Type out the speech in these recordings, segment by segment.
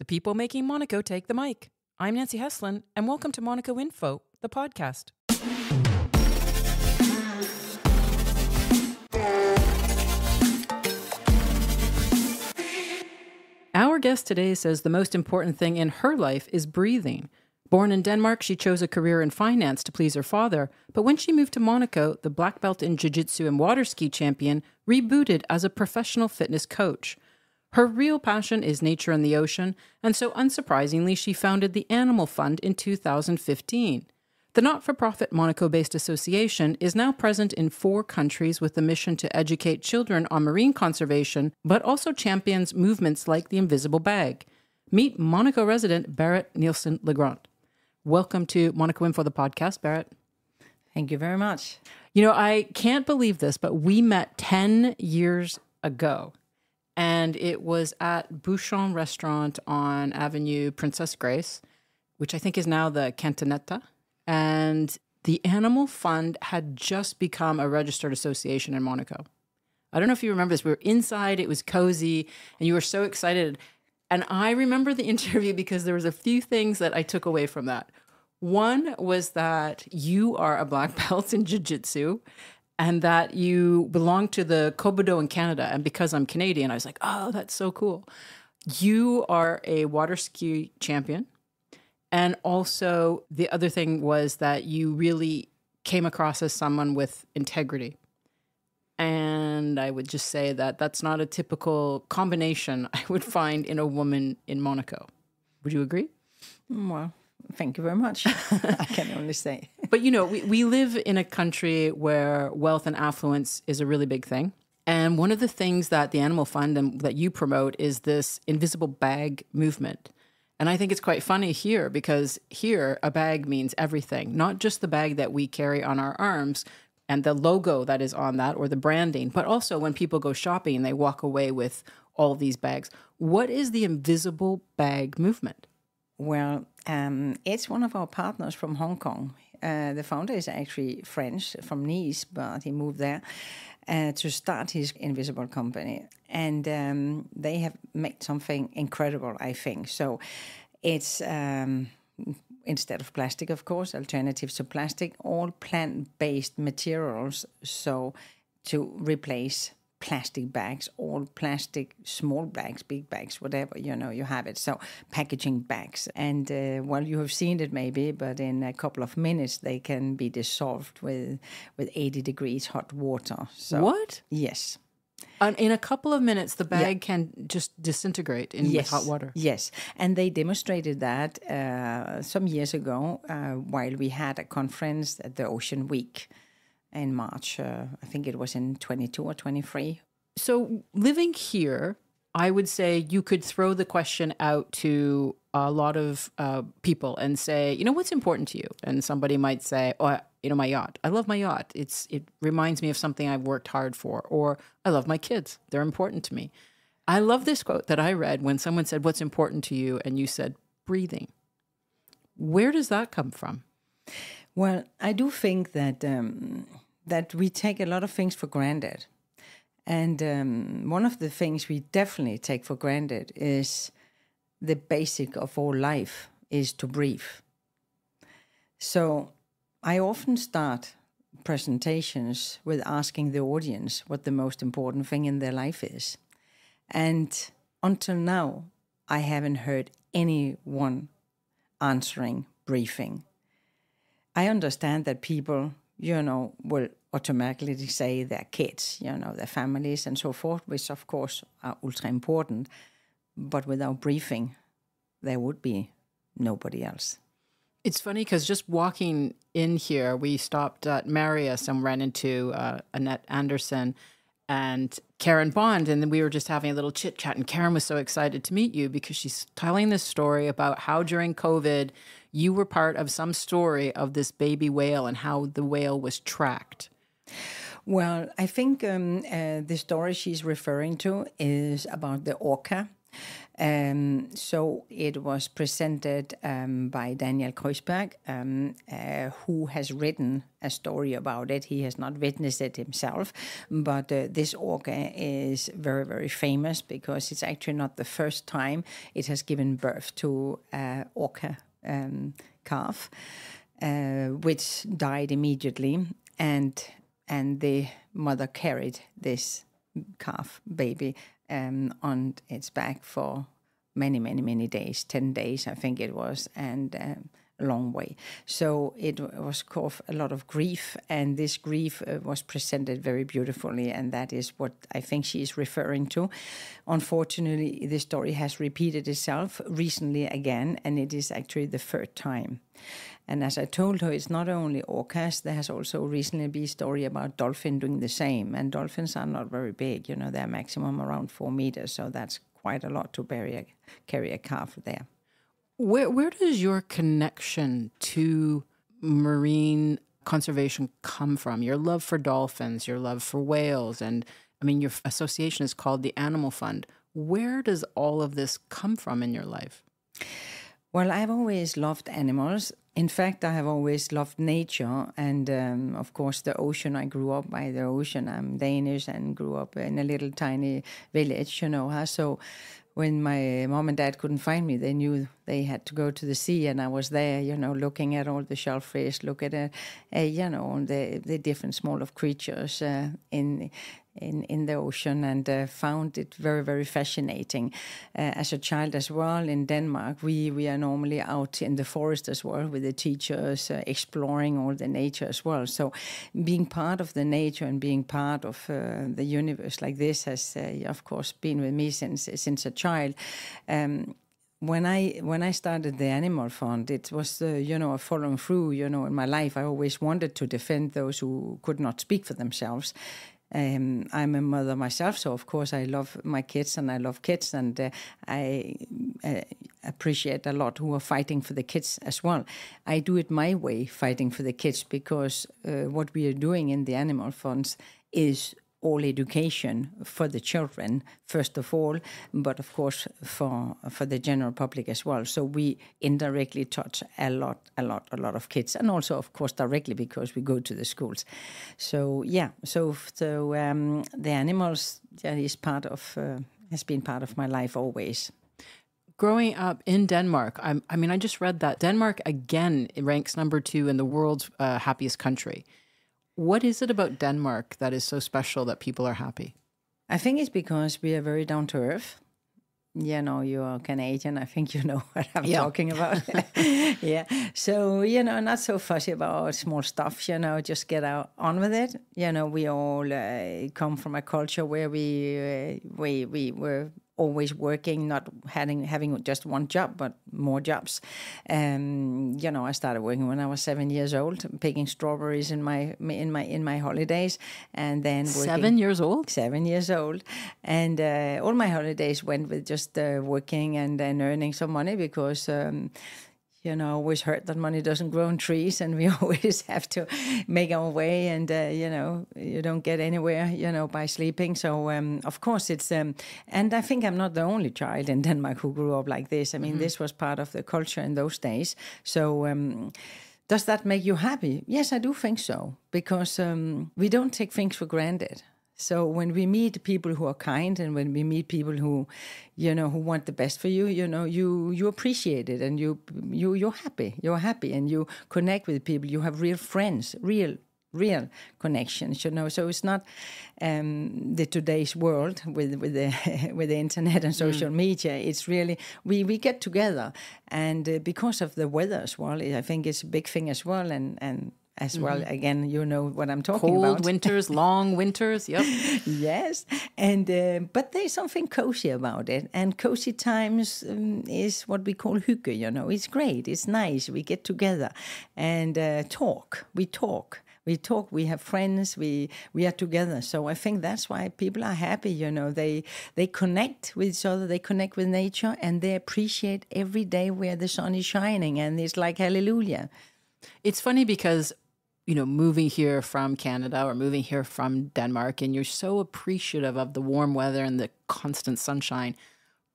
The people making Monaco take the mic. I'm Nancy Heslin, and welcome to Monaco Info, the podcast. Our guest today says the most important thing in her life is breathing. Born in Denmark, she chose a career in finance to please her father, but when she moved to Monaco, the black belt in jiu-jitsu and waterski champion rebooted as a professional fitness coach. Her real passion is nature and the ocean, and so unsurprisingly, she founded the Animal Fund in 2015. The not-for-profit Monaco-based association is now present in 4 countries with the mission to educate children on marine conservation, but also champions movements like the invisible bag. Meet Monaco resident Berit Nielsen Legrand. Welcome to Monaco Info, the podcast, Berit. Thank you very much. You know, I can't believe this, but we met 10 years ago, and it was at Bouchon Restaurant on Avenue Princess Grace, which I think is now the Cantonetta. And the Animal Fund had just become a registered association in Monaco. I don't know if you remember this. We were inside, it was cozy, and you were so excited. And I remember the interview because there was a few things that I took away from that. One was that you are a black belt in jiu-jitsu and that you belong to the Kobudo in Canada. And because I'm Canadian, I was like, oh, that's so cool. You are a water ski champion. And also the other thing was that you really came across as someone with integrity. And I would just say that that's not a typical combination I would find in a woman in Monaco. Would you agree? Well, thank you very much. I can only say. But, you know, we live in a country where wealth and affluence is a really big thing. And one of the things that the Animal Fund and that you promote is this invisible bag movement. And I think it's quite funny here because here a bag means everything, not just the bag that we carry on our arms and the logo that is on that or the branding, but also when people go shopping and they walk away with all these bags. What is the invisible bag movement? Well, it's one of our partners from Hong Kong. The founder is actually French, from Nice, but he moved there to start his invisible company. And they have made something incredible, I think. So it's, instead of plastic, of course, alternatives to plastic, all plant-based materials. So to replace plastic bags, all plastic, small bags, big bags, whatever, you know, you have it. So packaging bags. And, well, you have seen it maybe, but in a couple of minutes, they can be dissolved with 80 degrees hot water. So, what? Yes. In a couple of minutes, the bag can just disintegrate with hot water. Yes, and they demonstrated that some years ago while we had a conference at the Ocean Week in March. I think it was in 22 or 23. So living here, I would say you could throw the question out to a lot of people and say, you know, what's important to you? And somebody might say, oh, you know, my yacht. I love my yacht. It reminds me of something I've worked hard for. Or I love my kids. They're important to me. I love this quote that I read when someone said, what's important to you? And you said, breathing. Where does that come from? Well, I do think that that we take a lot of things for granted. And one of the things we definitely take for granted is the basic of all life is to breathe. So I often start presentations with asking the audience what the most important thing in their life is. And until now, I haven't heard anyone answering breathing. I understand that people, you know, will automatically say their kids, you know, their families and so forth, which of course are ultra important. But without breathing, there would be nobody else. It's funny because just walking in here, we stopped at Marius and ran into Annette Anderson and Karen Bond, and then we were just having a little chit chat. And Karen was so excited to meet you because she's telling this story about how during COVID you were part of some story of this baby whale and how the whale was tracked. Well, I think the story she's referring to is about the orca. So it was presented by Daniel Kreuzberg, who has written a story about it. He has not witnessed it himself, but this orca is very, very famous because it's actually not the first time it has given birth to an orca calf, which died immediately, and the mother carried this calf baby on its back for many, many, many days, 10 days, I think it was, and a long way. So it was caused a lot of grief, and this grief was presented very beautifully, and that is what I think she is referring to. Unfortunately, this story has repeated itself recently again, and it is actually the third time. And as I told her, it's not only orcas. There has also recently been a story about dolphin doing the same. And dolphins are not very big. You know, they're maximum around 4 meters. So that's quite a lot to carry a calf there. Where does your connection to marine conservation come from? Your love for dolphins, your love for whales, and I mean, your association is called the Animal Fund. Where does all of this come from in your life? Well, I've always loved animals. In fact, I have always loved nature, and of course the ocean. I grew up by the ocean. I'm Danish and grew up in a little tiny village, you know. So when my mom and dad couldn't find me, they knew they had to go to the sea, and I was there, you know, looking at all the shellfish, look at you know, the different smaller creatures in the ocean, and found it very, very fascinating. As a child as well, in Denmark, we are normally out in the forest as well with the teachers, exploring all the nature as well. So being part of the nature and being part of the universe like this has, of course, been with me since a child. When I started the Animal Fund, it was, you know, following through, you know, in my life. I always wanted to defend those who could not speak for themselves. I'm a mother myself, so of course I love my kids and I love kids, and I appreciate a lot who are fighting for the kids as well. I do it my way, fighting for the kids, because what we are doing in the Animal Funds is all education for the children, first of all, but of course for the general public as well. So we indirectly touch a lot of kids, and also of course directly because we go to the schools. So yeah, so the animals is part of has been part of my life always. Growing up in Denmark, I mean, I just read that Denmark again ranks number 2 in the world's happiest country. What is it about Denmark that is so special that people are happy? I think it's because we are very down to earth. You know, you're Canadian. I think you know what I'm talking about. Yeah. So, you know, not so fussy about small stuff, you know, just get on with it. You know, we all come from a culture where we were always working, not having just one job, but more jobs. You know, I started working when I was 7 years old, picking strawberries in my holidays, and then working. 7 years old? 7 years old, and all my holidays went with just working and earning some money, because you know, I always heard that money doesn't grow on trees, and we always have to make our way, and, you know, you don't get anywhere, you know, by sleeping. So, of course, it's, and I think I'm not the only child in Denmark who grew up like this. I mean, this was part of the culture in those days. So, does that make you happy? Yes, I do think so, because we don't take things for granted. So when we meet people who are kind, and when we meet people who, you know, who want the best for you, you know, you appreciate it, and you're happy. You're happy, and you connect with people. You have real friends, real connections, you know. So it's not the today's world with the internet and social media. It's really we get together, and because of the weather as well, I think it's a big thing as well, and as well, again, you know what I'm talking about. Cold winters, long winters, yep. Yes, and but there's something cozy about it, and cozy times is what we call hygge, you know. It's great, it's nice, we get together and talk, we have friends, we are together. So I think that's why people are happy, you know. They connect with each other, they connect with nature, and they appreciate every day where the sun is shining, and it's like hallelujah. It's funny because, you know, moving here from Canada or moving here from Denmark, and you're so appreciative of the warm weather and the constant sunshine.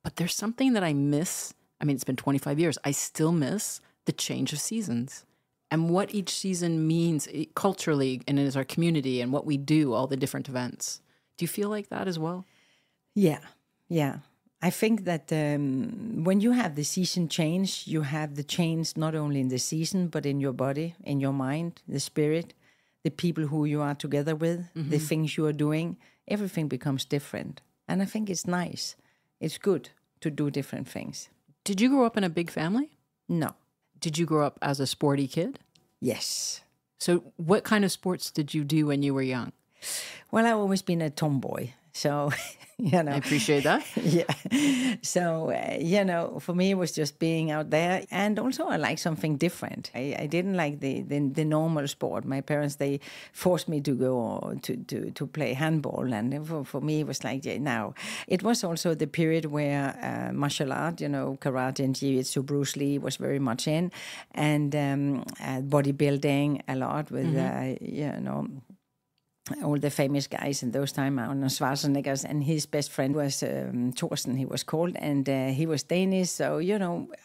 But there's something that I miss. I mean, it's been 25 years. I still miss the change of seasons and what each season means culturally and as our community and what we do, all the different events. Do you feel like that as well? Yeah, yeah. I think that when you have the season change, you have the change not only in the season, but in your body, in your mind, the spirit, the people who you are together with, the things you are doing. Everything becomes different. And I think it's nice. It's good to do different things. Did you grow up in a big family? No. Did you grow up as a sporty kid? Yes. So what kind of sports did you do when you were young? Well, I've always been a tomboy. So, I appreciate that. Yeah. So, for me, it was just being out there. And also, I like something different. I didn't like the normal sport. My parents, they forced me to go to play handball. And for me, it was like, now. It was also the period where martial art, karate and jiu-jitsu, Bruce Lee was very much in. And bodybuilding a lot with, all the famous guys in those time, Arnold Schwarzenegger, and his best friend was Thorsten, he was called, and he was Danish. So,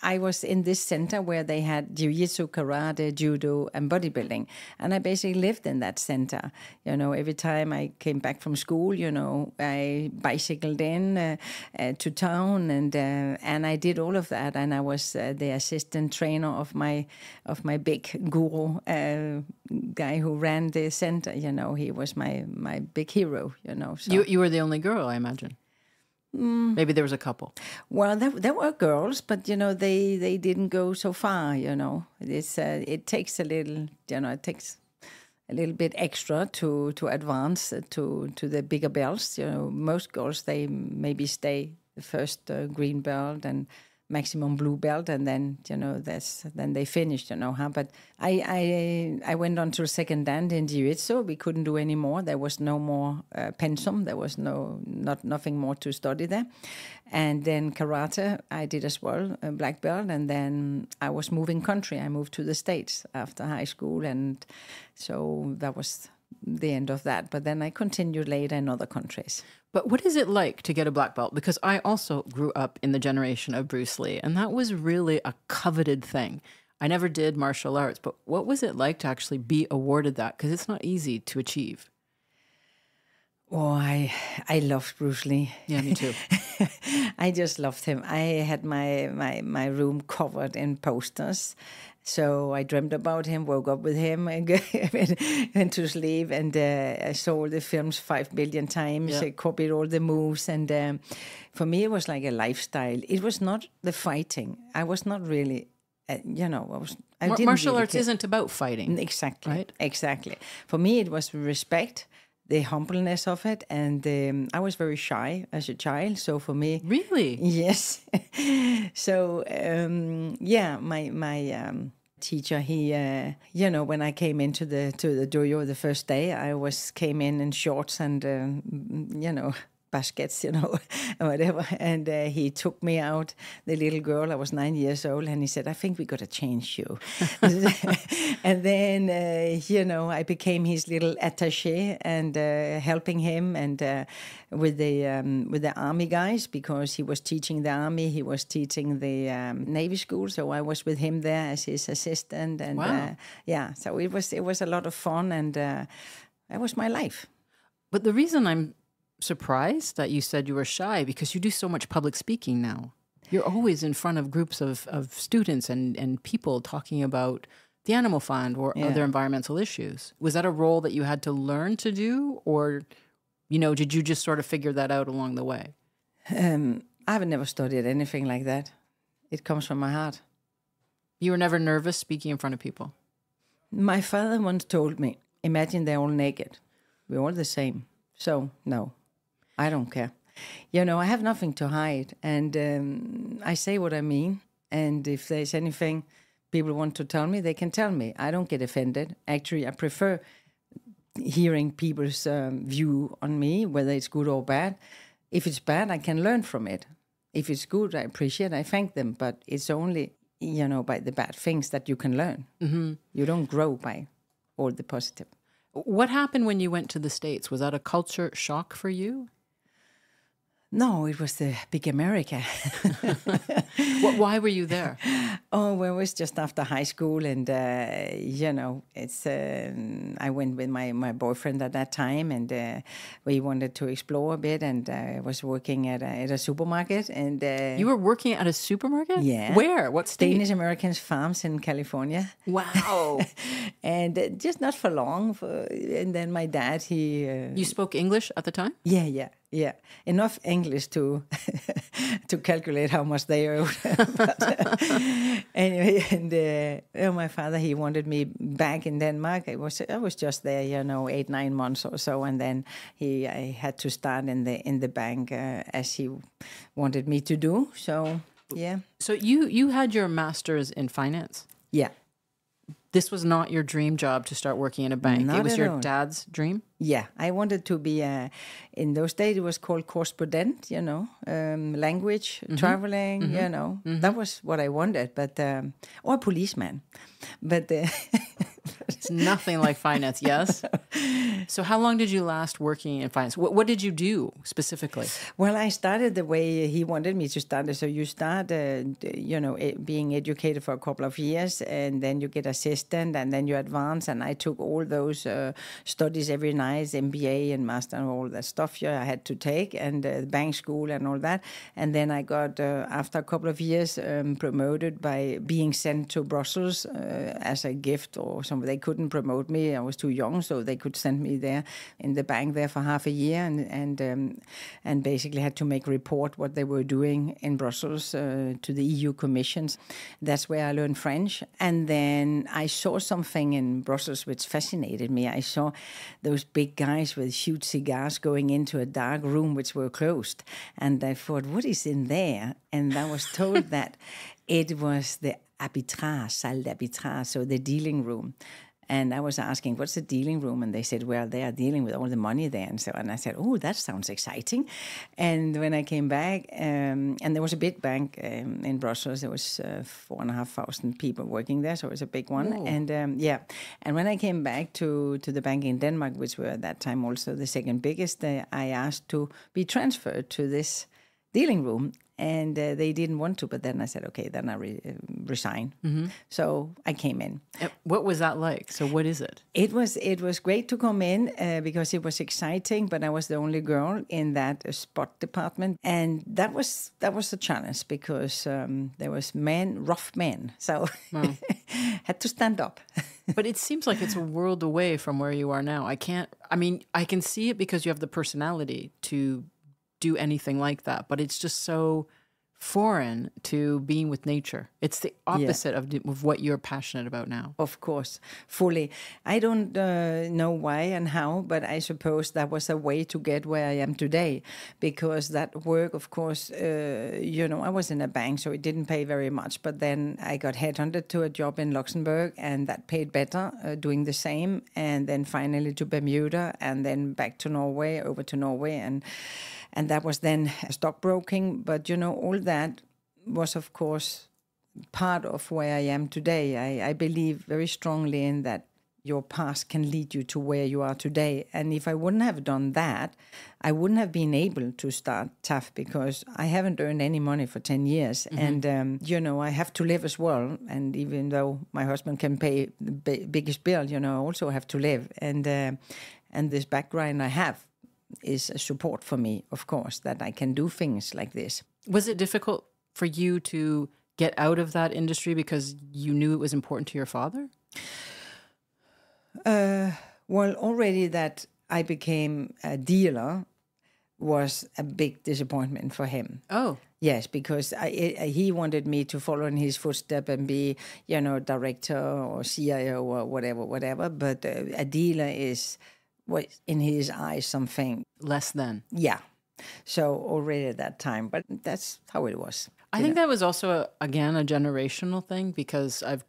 I was in this center where they had jiu-jitsu, karate, judo, and bodybuilding. And I basically lived in that center. Every time I came back from school, I bicycled in to town, and I did all of that. And I was the assistant trainer of my big guru, guy who ran the center. He was my big hero, So. You were the only girl, I imagine. Maybe there was a couple. Well, there were girls, but they didn't go so far. It takes a little, it takes a little bit extra to advance to the bigger belts. Most girls, they maybe stay the first green belt and maximum blue belt, and then then they finished, But I went on to second dan in jiu-jitsu. We couldn't do any more. There was no more pensum. There was nothing more to study there. And then karate I did as well, black belt. And then I was moving country. I moved to the States after high school, and so that was the end of that. But then I continued later in other countries. But what is it like to get a black belt? Because I also grew up in the generation of Bruce Lee, and that was really a coveted thing. I never did martial arts, but what was it like to actually be awarded that? Because it's not easy to achieve. Oh, I loved Bruce Lee. Yeah, me too. I just loved him. I had my room covered in posters. So I dreamt about him, woke up with him, and went to sleep. And I saw the films 5 billion times. Yeah. I copied all the moves. And for me, it was like a lifestyle. It was not the fighting. I was not really, Martial arts isn't about fighting. Exactly. Right? Exactly. For me, it was respect, the humbleness of it. And I was very shy as a child. So for me... Really? Yes. So, my teacher, he, when I came into the dojo the first day, I came in shorts and, baskets, whatever. And he took me out, the little girl, I was 9 years old, and he said, I think we got to change you. And then, I became his little attaché and helping him and with the army guys, because he was teaching the army, he was teaching the Navy school, so I was with him there as his assistant. And wow. So it was a lot of fun, and that was my life. But the reason I'm surprised that you said you were shy, because you do so much public speaking now. You're always in front of groups of students and people talking about the animal fund or other environmental issues. Was that a role that you had to learn to do, or, did you just sort of figure that out along the way? I've never studied anything like that. It comes from my heart. You were never nervous speaking in front of people? My father once told me, imagine they're all naked. We're all the same. So, no. I don't care. I have nothing to hide, and I say what I mean. And if there's anything people want to tell me, they can tell me. I don't get offended. Actually, I prefer hearing people's view on me, whether it's good or bad. If it's bad, I can learn from it. If it's good, I appreciate it, I thank them. But it's only, by the bad things that you can learn. Mm-hmm. You don't grow by all the positive. What happened when you went to the States? Was that a culture shock for you? No, it was the big America. Why were you there? Oh, well, it was just after high school, and it's. I went with my boyfriend at that time, and we wanted to explore a bit. And I was working at a supermarket, and you were working at a supermarket? Yeah. Where? What state? Danish Americans farms in California. Wow. And just not for long. And then my dad, he. You spoke English at the time? Yeah. Enough English to to calculate how much they owed. Anyway, and my father, he wanted me back in Denmark. I was just there, 8-9 months or so, and then I had to start in the bank as he wanted me to do. So yeah. So you had your master's in finance. Yeah. This was not your dream job to start working in a bank. Not it was at your all. dad's dream? Yeah, I wanted to be, in those days it was called correspondent, language, traveling, That was what I wanted, but, or policeman. But it's nothing like finance, yes? So how long did you last working in finance? What did you do specifically? Well, I started the way he wanted me to start. So you start, being educated for a couple of years, and then you get assistant, and then you advance. And I took all those studies every night, MBA and master and all that stuff I had to take, and bank school and all that. And then I got, after a couple of years, promoted by being sent to Brussels as a gift or something. They couldn't promote me. I was too young, so they could send me there in the bank there for half a year, and basically had to make a report what they were doing in Brussels to the EU commissions. That's where I learned French. And then I saw something in Brussels which fascinated me. I saw those big guys with huge cigars going into a dark room which were closed. And I thought, what is in there? And I was told that it was the arbitrage, salle d'arbitrage, so the dealing room. And I was asking, what's the dealing room? And they said, well, they are dealing with all the money there. And so on. I said, oh, that sounds exciting. And when I came back, and there was a big bank in Brussels. There was 4,500 people working there, so it was a big one. Whoa. And and when I came back to the bank in Denmark, which were at that time also the second biggest, I asked to be transferred to this dealing room. And they didn't want to, but then I said, okay, then I resign. Mm-hmm. So I came in. What was that like? So what is it? It was great to come in because it was exciting, but I was the only girl in that spot department. And that was a challenge because there was rough men. So wow. had to stand up. But it seems like it's a world away from where you are now. I can see it because you have the personality to do anything like that, but it's just so foreign to being with nature. It's the opposite of what you're passionate about now. Of course, fully. I don't know why and how, but I suppose that was a way to get where I am today, because that work, of course, I was in a bank, so it didn't pay very much, but then I got headhunted to a job in Luxembourg, and that paid better, doing the same, and then finally to Bermuda, and then back to Norway, over to Norway, and that was then stockbroking. But, all that was, of course, part of where I am today. I believe very strongly in that your past can lead you to where you are today. And if I wouldn't have done that, I wouldn't have been able to start TAF, because I haven't earned any money for 10 years. Mm-hmm. And, I have to live as well. And even though my husband can pay the biggest bill, I also have to live. And this background I have is a support for me, of course, that I can do things like this. Was it difficult for you to get out of that industry because you knew it was important to your father? Well, already that I became a dealer was a big disappointment for him. Oh. Yes, because he wanted me to follow in his footsteps and be, director or CIO or whatever. But a dealer was in his eyes something less than. Yeah. So already at that time, but that's how it was. I think that was also, again, a generational thing, because I've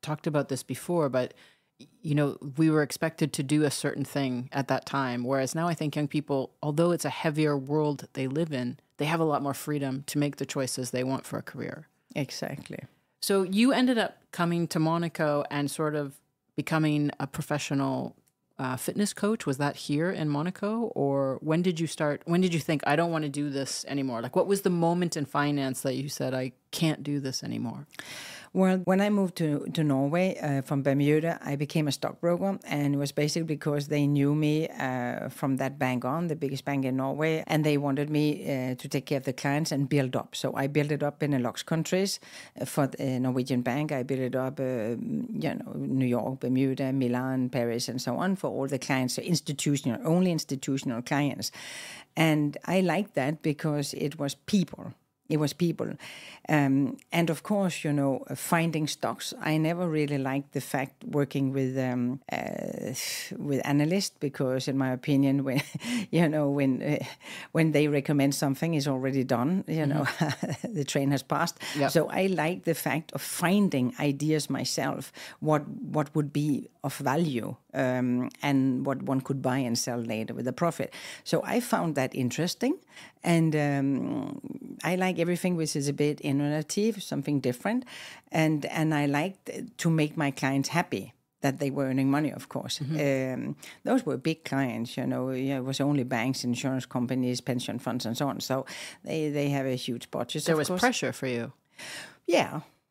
talked about this before, but, we were expected to do a certain thing at that time. Whereas now I think young people, although it's a heavier world they live in, they have a lot more freedom to make the choices they want for a career. Exactly. So you ended up coming to Monaco and sort of becoming a professional fitness coach, was that here in Monaco? Or when did you think, I don't want to do this anymore? Like, what was the moment in finance that you said, I can't do this anymore? Well, when I moved to Norway from Bermuda, I became a stockbroker, and it was basically because they knew me from that bank on, the biggest bank in Norway, and they wanted me to take care of the clients and build up. So I built it up in the Lux countries for the Norwegian bank. I built it up, New York, Bermuda, Milan, Paris, and so on for all the clients, so only institutional clients. And I liked that because it was people. It was people. And of course, finding stocks. I never really liked the fact working with analysts because, in my opinion, when they recommend something is already done, the train has passed. Yep. So I like the fact of finding ideas myself, what would be of value and what one could buy and sell later with a profit. So I found that interesting. And I like everything which is a bit innovative, something different. And I like to make my clients happy, that they were earning money, of course. Mm-hmm. Those were big clients, it was only banks, insurance companies, pension funds, and so on. So they have a huge budget. There was pressure for you.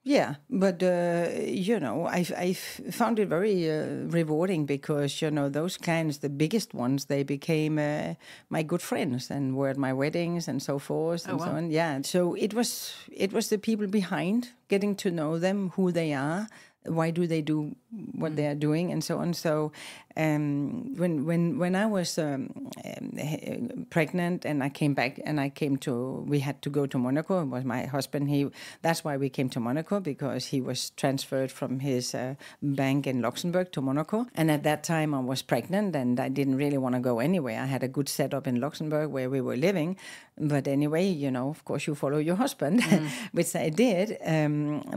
Yeah, but, I found it very rewarding because, those clients, the biggest ones, they became my good friends and were at my weddings and so forth and so on. Yeah, so it was the people behind, getting to know them, who they are, why do they do what they are doing, and so on. So when I was pregnant and I came back and we had to go to Monaco. It was my husband. That's why we came to Monaco, because he was transferred from his bank in Luxembourg to Monaco. And at that time I was pregnant and I didn't really want to go anywhere. I had a good setup in Luxembourg where we were living. But anyway, of course you follow your husband, which I did.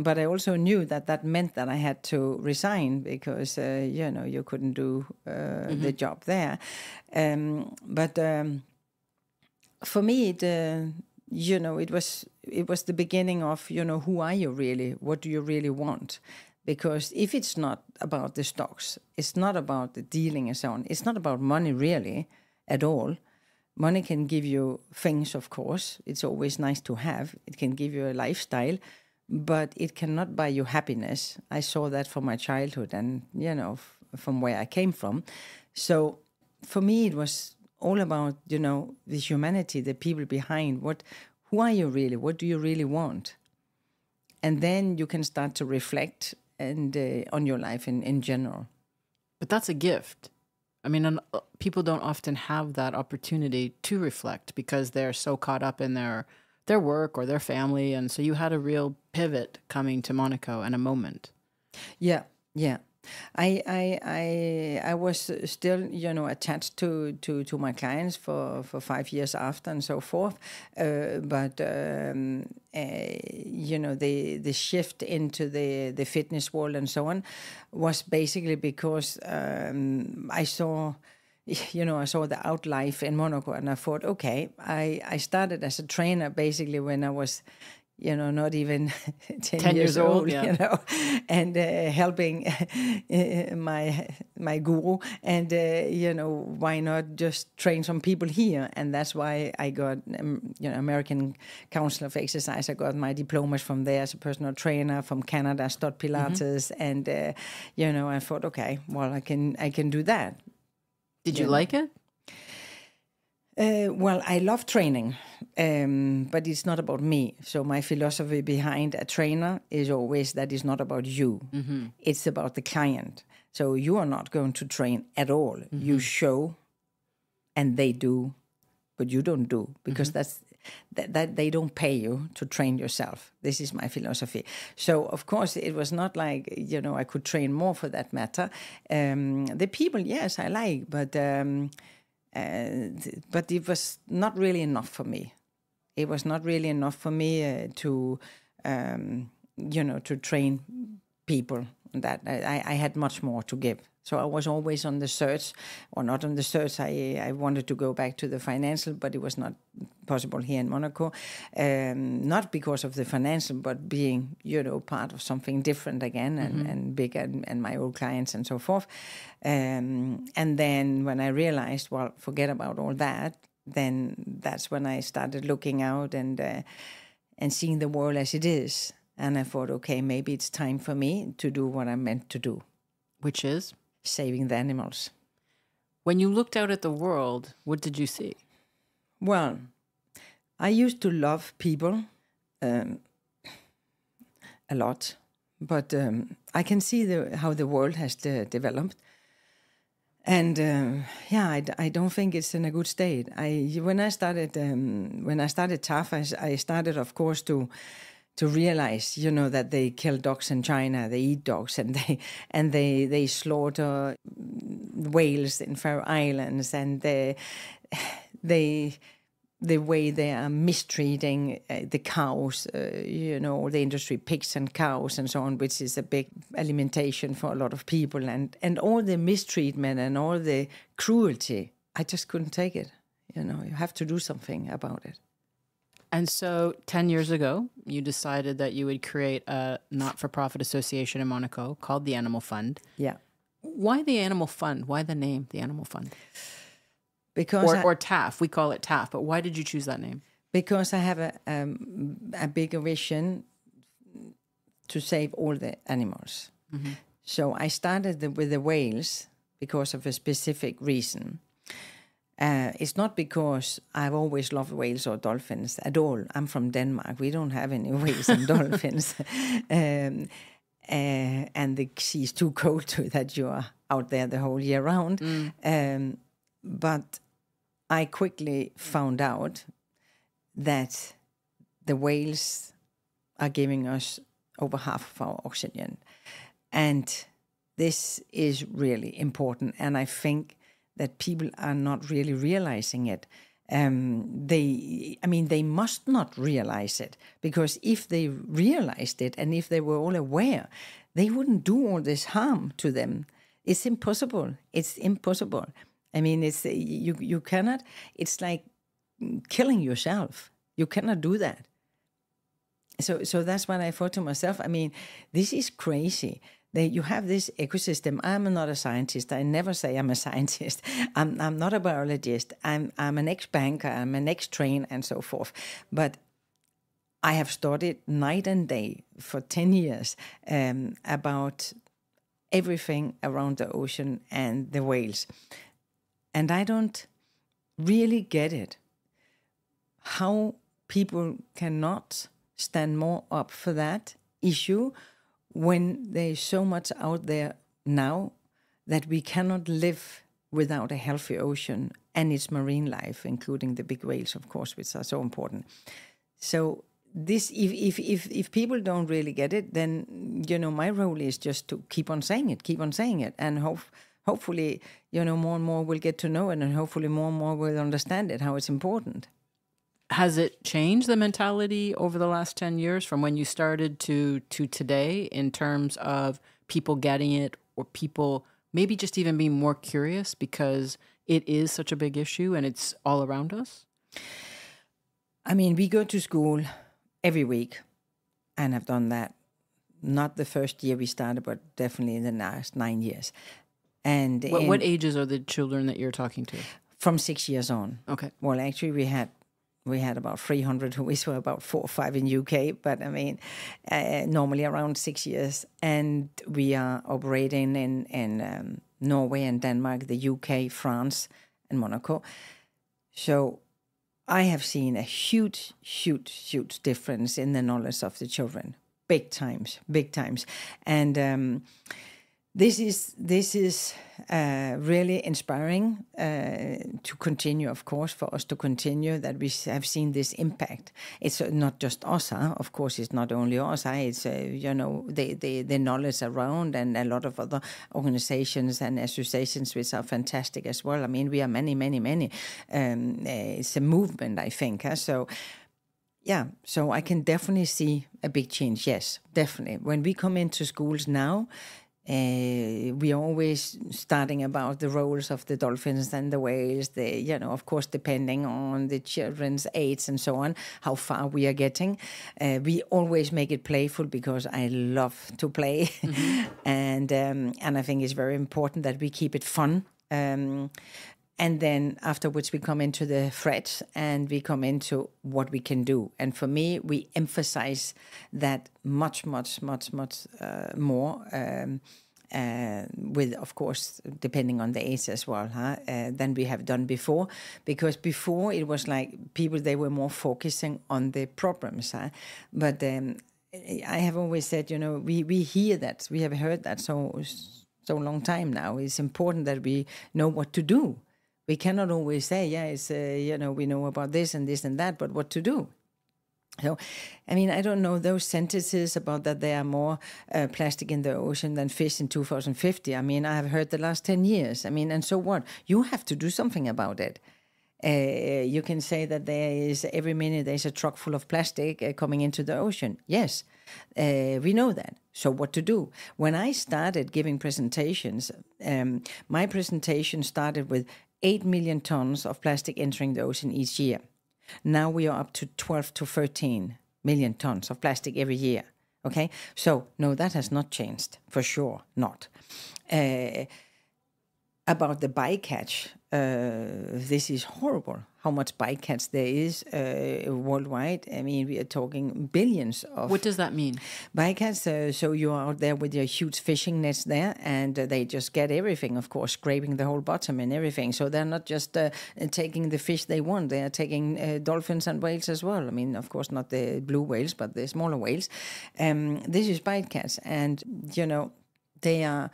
But I also knew that meant that I had to resign because, you couldn't do the job there. But for me, it was the beginning of, who are you really? What do you really want? Because if it's not about the stocks, it's not about the dealing and so on, it's not about money really at all. Money can give you things, of course. It's always nice to have. It can give you a lifestyle, but it cannot buy you happiness. I saw that from my childhood and, from where I came from. So for me, it was all about, the humanity, the people behind. Who are you really? What do you really want? And then you can start to reflect and on your life in general. But that's a gift. I mean, people don't often have that opportunity to reflect because they're so caught up in their work or their family. And so you had a real pivot coming to Monaco and a moment. Yeah. I was still, attached to my clients for 5 years after and so forth. But the shift into the fitness world and so on was basically because I saw the outlife in Monaco, and I thought, okay, I started as a trainer basically when I was, not even 10 years old, yeah. And helping my guru, and why not just train some people here? And that's why I got American Council of Exercise. I got my diplomas from there as a personal trainer. From Canada, Stott Pilates, and I thought, okay, well, I can do that. Did you like it? Well, I love training, but it's not about me. So my philosophy behind a trainer is always that it's not about you. Mm-hmm. It's about the client. So you are not going to train at all. Mm-hmm. You show, and they do, but you don't do, because that they don't pay you to train yourself. This is my philosophy. So, of course, it was not like, I could train more for that matter. The people, yes, I like, but it was not really enough for me. It was not really enough for me to train people. That I had much more to give. So I was always on the search, or not on the search. I wanted to go back to the financial, but it was not possible here in Monaco, not because of the financial, but being, part of something different again and bigger and my old clients and so forth. And then when I realized, well, forget about all that, then that's when I started looking out and seeing the world as it is. And I thought, okay, maybe it's time for me to do what I'm meant to do. Which is? Saving the animals. When you looked out at the world, what did you see? Well, I used to love people a lot, but I can see how the world has developed. And I don't think it's in a good state. When I started TAF, I started, of course, to realize, that they kill dogs in China, they eat dogs, and they slaughter whales in Faroe Islands, and the way they are mistreating the cows, the industry, pigs and cows and so on, which is a big alimentation for a lot of people, and all the mistreatment and all the cruelty, I just couldn't take it. You have to do something about it. And so 10 years ago, you decided that you would create a not-for-profit association in Monaco called the Animal Fund. Yeah. Why the Animal Fund? Why the name, the Animal Fund? Because or TAF, we call it TAF, but why did you choose that name? Because I have a bigger vision to save all the animals. Mm-hmm. So I started with the whales because of a specific reason. It's not because I've always loved whales or dolphins at all. I'm from Denmark. We don't have any whales and dolphins. And the sea is too cold to that you are out there the whole year round. But I quickly found out that the whales are giving us over half of our oxygen. And this is really important. And I think that people are not really realizing it. They must not realize it, because if they realized it and if they were all aware, they wouldn't do all this harm to them. It's impossible. It's impossible. I mean, it's you cannot. It's like killing yourself. You cannot do that. So that's what I thought to myself. I mean, this is crazy. You have this ecosystem. I'm not a scientist. I never say I'm a scientist. I'm not a biologist. I'm an ex-banker. I'm an ex-trainer and so forth. But I have studied night and day for 10 years about everything around the ocean and the whales. And I don't really get it. How people cannot stand more up for that issue when there's so much out there now that we cannot live without a healthy ocean and its marine life, including the big whales, of course, which are so important. So this, if people don't really get it, then, my role is just to keep on saying it, and hopefully, more and more will get to know it, and hopefully more and more will understand it, how it's important. Has it changed the mentality over the last 10 years from when you started to today in terms of people getting it, or people maybe just even being more curious because it is such a big issue and it's all around us? I mean, we go to school every week, and I've done that not the first year we started, but definitely in the last 9 years. And what ages are the children that you're talking to? From 6 years on. Okay. Well, actually, we had about 300 who were about 4 or 5 in UK, but I mean, normally around 6 years. And we are operating in Norway and Denmark, the UK, France, and Monaco. So I have seen a huge, huge, huge difference in the knowledge of the children. Big times. And this is really inspiring to continue, of course, for us to continue, that we have seen this impact. It's not just Ausha, of course, it's not only Ausha, it's, the knowledge around, and a lot of other organizations and associations which are fantastic as well. I mean, we are many. It's a movement, I think. So I can definitely see a big change, yes, definitely. When we come into schools now, we are always starting about the roles of the dolphins and the whales, of course, depending on the children's age and so on, how far we are getting. We always make it playful because I love to play. And I think it's very important that we keep it fun. And then afterwards we come into the threats and we come into what we can do. And for me, we emphasize that much more. With, of course, depending on the age as well, than we have done before. Because before it was like people, they were more focusing on the problems. But I have always said, we hear that, we have heard that so long time now. It's important that we know what to do. We cannot always say, it's, we know about this and that, but what to do? So, I don't know those sentences about that there are more plastic in the ocean than fish in 2050. I have heard the last 10 years. And so what? You have to do something about it. You can say that there is, every minute there's a truck full of plastic coming into the ocean. Yes, we know that. So what to do? When I started giving presentations, my presentation started with 8 million tons of plastic entering the ocean each year. Now we are up to 12 to 13 million tons of plastic every year. Okay? So, no, that has not changed. For sure not. About the bycatch, this is horrible, how much bycatch there is worldwide. We are talking billions of... What does that mean? Bycatch, so you're out there with your huge fishing nets there, and they just get everything, of course, scraping the whole bottom and everything. So they're not just taking the fish they want, they are taking dolphins and whales as well. Of course, not the blue whales, but the smaller whales. This is bycatch, and, they are...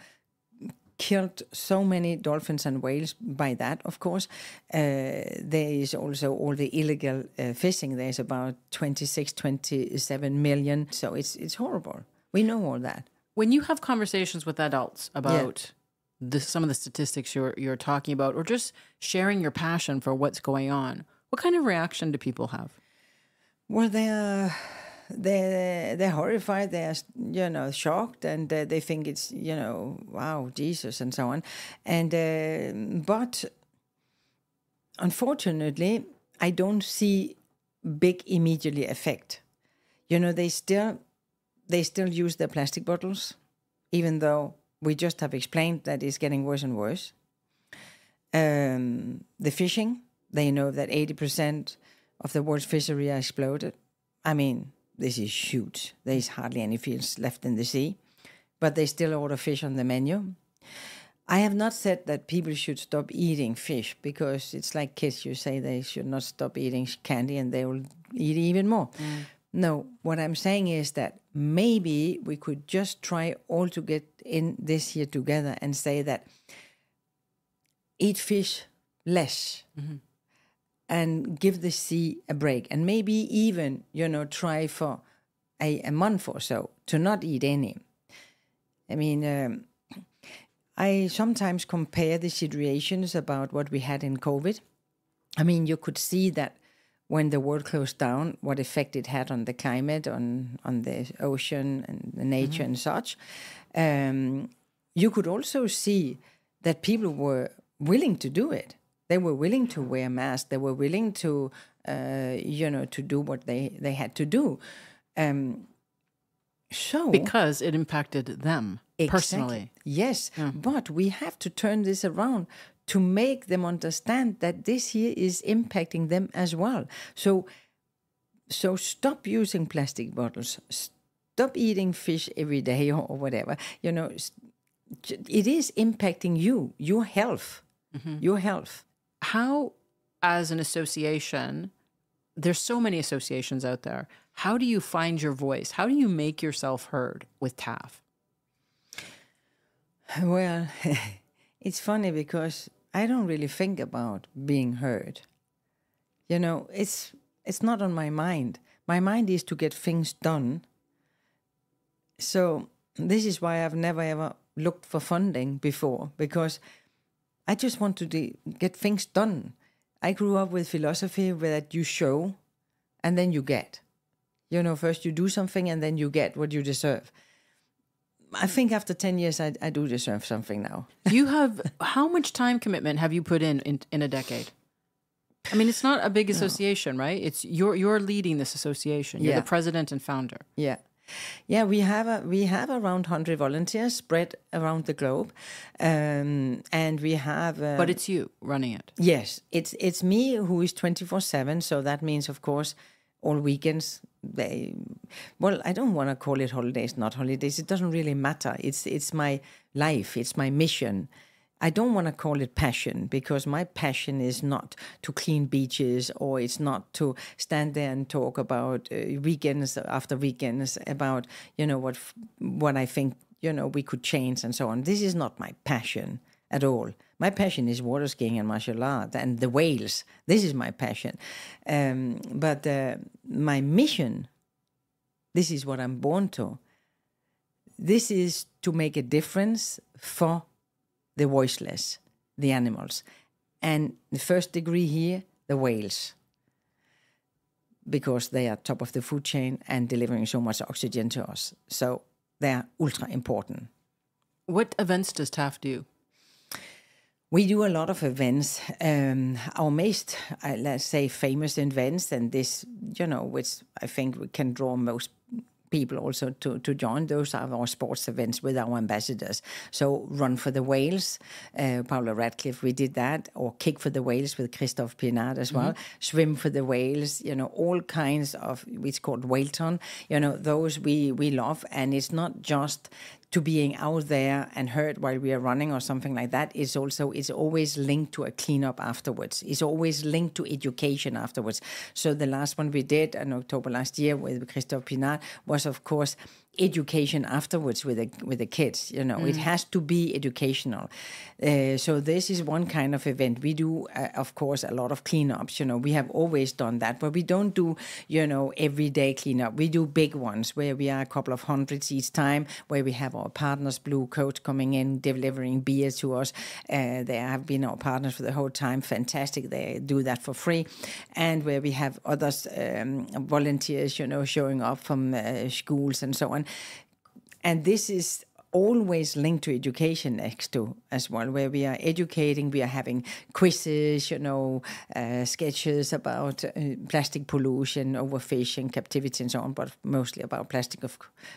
killed so many dolphins and whales by that, of course. There is also all the illegal fishing. There's about 27 million. So it's horrible. We know all that. When you have conversations with adults about some of the statistics you're talking about, or just sharing your passion for what's going on, what kind of reaction do people have? Well, they're horrified, they're shocked, and they think it's, wow, Jesus, and so on. And but unfortunately, I don't see big immediately effect. They still use their plastic bottles, even though we just have explained that it's getting worse and worse. The fishing, they know that 80% of the world's fishery are exploded. This is huge. There is hardly any fish left in the sea, but they still order fish on the menu. I have not said that people should stop eating fish, because it's like kids. You say they should not stop eating candy and they will eat even more. No, what I'm saying is that maybe we could just try all to get in this year together and say that eat fish less. And give the sea a break, and maybe even, try for a month or so to not eat any. I sometimes compare the situations about what we had in COVID. You could see that when the world closed down, what effect it had on the climate, on the ocean and the nature and such. You could also see that people were willing to do it. They were willing to wear masks. They were willing to, to do what they had to do. Because it impacted them personally. Yes, but we have to turn this around to make them understand that this here is impacting them as well. So stop using plastic bottles. Stop eating fish every day or whatever. It is impacting you, your health, your health. How, as an association, there's so many associations out there, how do you find your voice? How do you make yourself heard with TAF? Well, it's funny because I don't really think about being heard. It's not on my mind. My mind is to get things done. So this is why I've never ever looked for funding before, because I just want to get things done. I grew up with philosophy where that you show and then you get. First you do something and then you get what you deserve. I think after 10 years, I do deserve something now. How much time commitment have you put in a decade? I mean, it's not a big association, right? It's you're leading this association. You're the president and founder. Yeah. Yeah, we have around 100 volunteers spread around the globe, and we have. But it's you running it. Yes, it's me who is 24/7. So that means, of course, all weekends. I don't want to call it holidays, not holidays. It doesn't really matter. It's my life. It's my mission. I don't want to call it passion, because my passion is not to clean beaches, or it's not to stand there and talk about weekends after weekends about, what I think, we could change and so on. This is not my passion at all. My passion is water skiing and martial art and the whales. This is my passion. But my mission, this is what I'm born to. This is to make a difference for the voiceless, the animals. And the first degree here, the whales, because they are top of the food chain and delivering so much oxygen to us. So they are ultra important. What events does TAF do? We do a lot of events. Our most, let's say, famous events, and this, which I think we can draw most people also to join. Those are our sports events with our ambassadors. So Run for the Whales, Paula Radcliffe, we did that, or Kick for the Whales with Christophe Pinard as well, Swim for the Whales, all kinds of, it's called Whaleton, those we love. And it's not just to being out there and hurt while we are running or something like that. It's always linked to a cleanup afterwards. It's always linked to education afterwards. So the last one we did in October last year with Christophe Pinard was, of course, education afterwards with the kids. It has to be educational. So this is one kind of event. We do, of course, a lot of cleanups. We have always done that, but we don't do, everyday cleanup. We do big ones where we are a couple of hundreds each time, where we have our partners, Blue Coat, coming in, delivering beer to us. They have been our partners for the whole time. Fantastic. They do that for free. And where we have others, volunteers, showing up from schools and so on. And this is always linked to education next to as well, where we are educating, we are having quizzes, sketches about plastic pollution, overfishing, captivity and so on, but mostly about plastic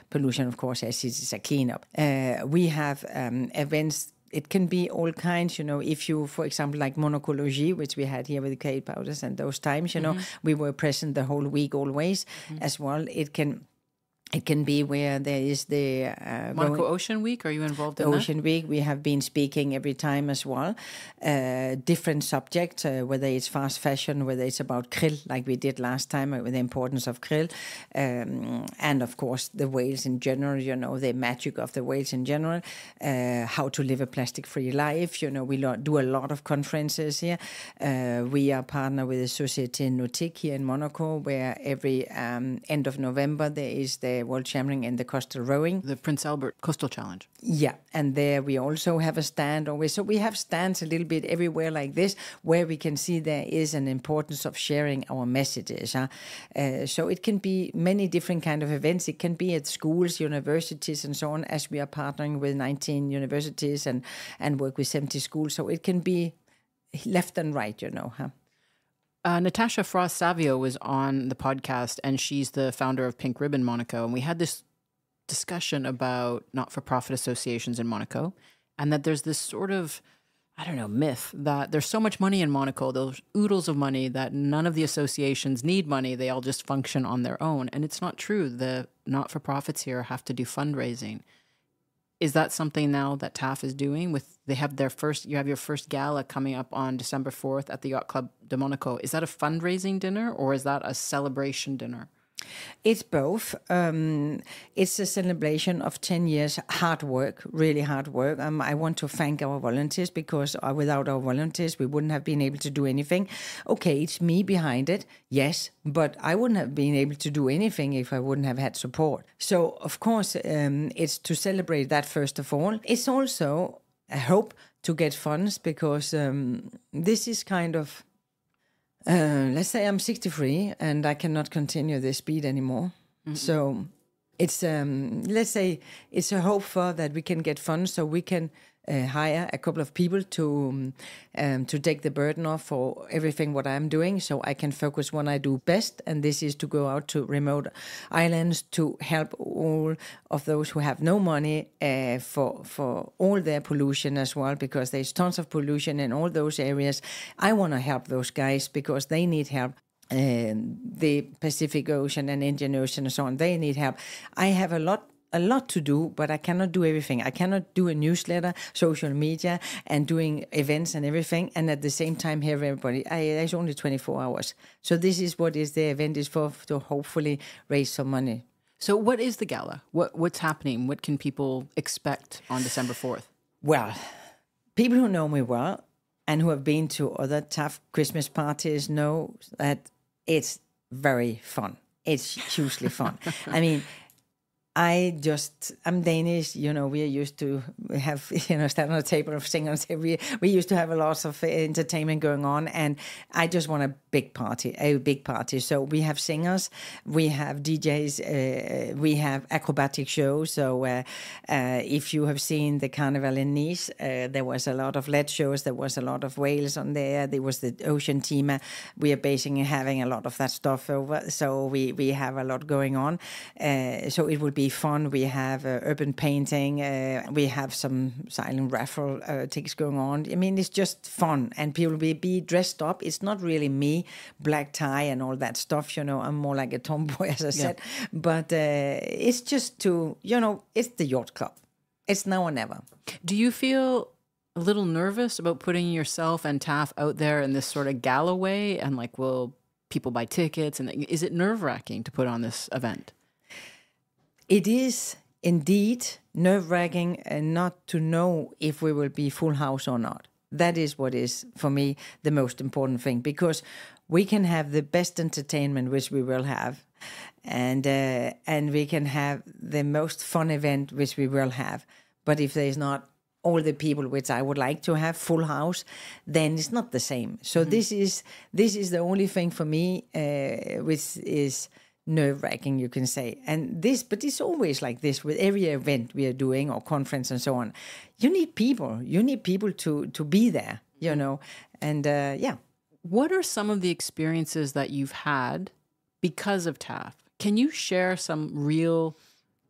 pollution, of course, as it is a cleanup. We have events. It can be all kinds, if you, for example, like Monaco-based, which we had here with the Kate Powders, and those times, we were present the whole week always as well. It can be where there is the Monaco Ocean Week. Are you involved in that? Ocean Week. We have been speaking every time as well. Different subjects, whether it's fast fashion, whether it's about krill, like we did last time, with the importance of krill, and of course the whales in general. The magic of the whales in general. How to live a plastic-free life. We do a lot of conferences here. We are partner with the Société Nautique here in Monaco, where every end of November there is the World Champion in the coastal rowing. The Prince Albert Coastal Challenge. Yeah, and there we also have a stand always. So we have stands a little bit everywhere like this, where we can see there is an importance of sharing our messages. So it can be many different kind of events. It can be at schools, universities and so on, as we are partnering with 19 universities and work with 70 schools. So it can be left and right, Natasha Frost-Savio was on the podcast, and she's the founder of Pink Ribbon Monaco. And we had this discussion about not-for-profit associations in Monaco, and that there's this sort of, myth that there's so much money in Monaco, those oodles of money, that none of the associations need money. They all just function on their own. And it's not true. The not-for-profits here have to do fundraising. Is that something now that TAF is doing? You have your first gala coming up on December 4th at the Yacht Club de Monaco. Is that a fundraising dinner, or is that a celebration dinner? It's both. It's a celebration of 10 years hard work, really hard work. I want to thank our volunteers, because without our volunteers, we wouldn't have been able to do anything. Okay, it's me behind it, yes, but I wouldn't have been able to do anything if I wouldn't have had support. So, of course, it's to celebrate that first of all. It's also a hope to get funds, because this is kind of... let's say I'm 63 and I cannot continue this speed anymore. Mm-hmm. So It's let's say it's a hope for that we can get funds so we can hire a couple of people to take the burden off for everything what I'm doing, so I can focus what I do best, and this is to go out to remote islands to help all of those who have no money for all their pollution as well, because there's tons of pollution in all those areas. I want to help those guys because they need help. The Pacific Ocean and Indian Ocean and so on, they need help. I have a lot to do, but I cannot do everything. I cannot do a newsletter, social media, and doing events and everything, and at the same time help everybody. There's only 24 hours. So this is what is the event is for, to hopefully raise some money. So what is the gala? What's happening? What can people expect on December 4th? Well, people who know me well and who have been to other tough Christmas parties know that it's very fun. It's hugely fun. I mean, I'm Danish, we are used to have, stand on a table of singers. We used to have a lot of entertainment going on, and I just want a big party. So we have singers, we have DJs, we have acrobatic shows. So if you have seen the Carnival in Nice, there was a lot of lead shows, there was a lot of whales on there was the ocean theme. We are basically having a lot of that stuff over, so we have a lot going on. So it will be fun. We have urban painting. We have some silent raffle tickets going on. I mean, it's just fun, and people will be dressed up. It's not really me, black tie and all that stuff. I'm more like a tomboy, as I said. But it's just to, it's the yacht club. It's now or never. Do you feel a little nervous about putting yourself and TAF out there in this sort of gala way? And will people buy tickets? And is it nerve-wracking to put on this event? It is indeed nerve-wracking not to know if we will be full house or not. That is what is, for me, the most important thing, because we can have the best entertainment, which we will have, and we can have the most fun event, which we will have. But if there is not all the people which I would like to have full house, then it's not the same. So this is the only thing for me, which is nerve-wracking, you can say. But it's always like this with every event we are doing or conference and so on. You need people. You need people to be there, and yeah. What are some of the experiences that you've had because of TAF? Can you share some real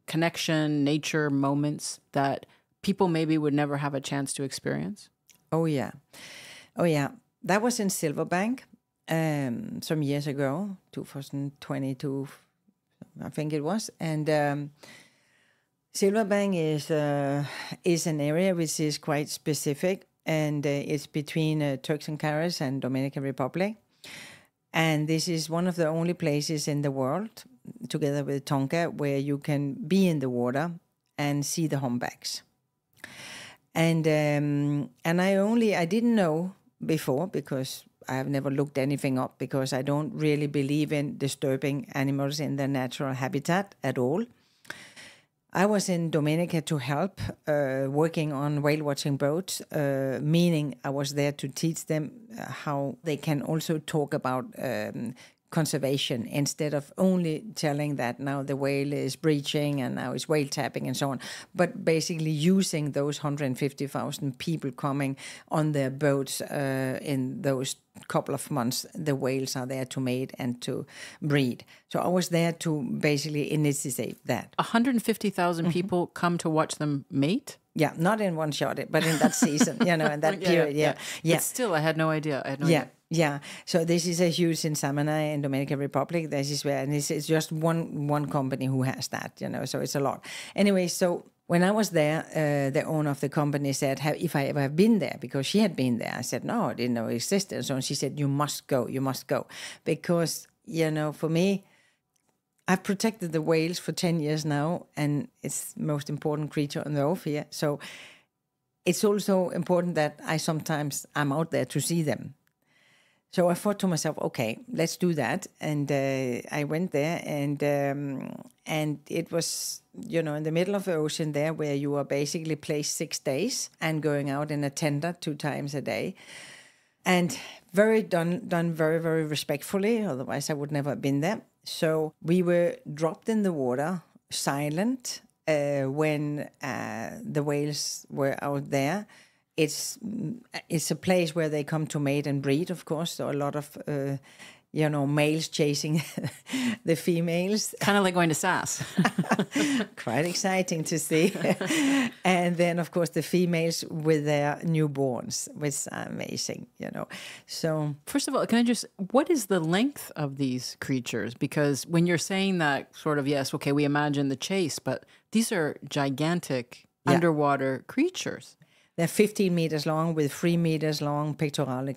connection, nature moments that people maybe would never have a chance to experience? Oh, yeah. That was in Silverbank. Some years ago, 2022, I think it was, and Silverbank is an area which is quite specific, and it's between Turks and Caicos and Dominican Republic, and this is one of the only places in the world, together with Tonga, where you can be in the water and see the humpbacks, and I didn't know before, because I have never looked anything up, because I don't really believe in disturbing animals in their natural habitat at all. I was in Dominica to help, working on whale watching boats, meaning I was there to teach them how they can also talk about conservation, instead of only telling that now the whale is breaching and now it's whale tapping and so on, but basically using those 150,000 people coming on their boats in those couple of months. The whales are there to mate and to breed. So I was there to basically initiate that. 150,000 people come to watch them mate? Yeah, not in one shot, but in that season, in that period. Yeah. But still, I had no idea. Yeah. So this is a huge in Samana in Dominican Republic. This is where, and it's just one company who has that, so it's a lot. Anyway, so when I was there, the owner of the company said, if I ever have been there, because she had been there. I said, no, I didn't know it existed. So she said, you must go. Because, for me, I've protected the whales for 10 years now, and it's the most important creature on the earth here. So it's also important that I'm out there to see them. So I thought to myself, okay, let's do that. And I went there, and it was, in the middle of the ocean there, where you are basically placed 6 days and going out in a tender 2 times a day. And done very, very respectfully. Otherwise, I would never have been there. So we were dropped in the water silent when the whales were out there. It's a place where they come to mate and breed, of course. So a lot of males chasing the females. Kind of like going to SAS. Quite exciting to see. And then, of course, the females with their newborns, which is amazing, So, first of all, what is the length of these creatures? Because when you're saying that sort of, yes, okay, we imagine the chase, but these are gigantic underwater creatures. They're 15 meters long with 3 meters long pectoral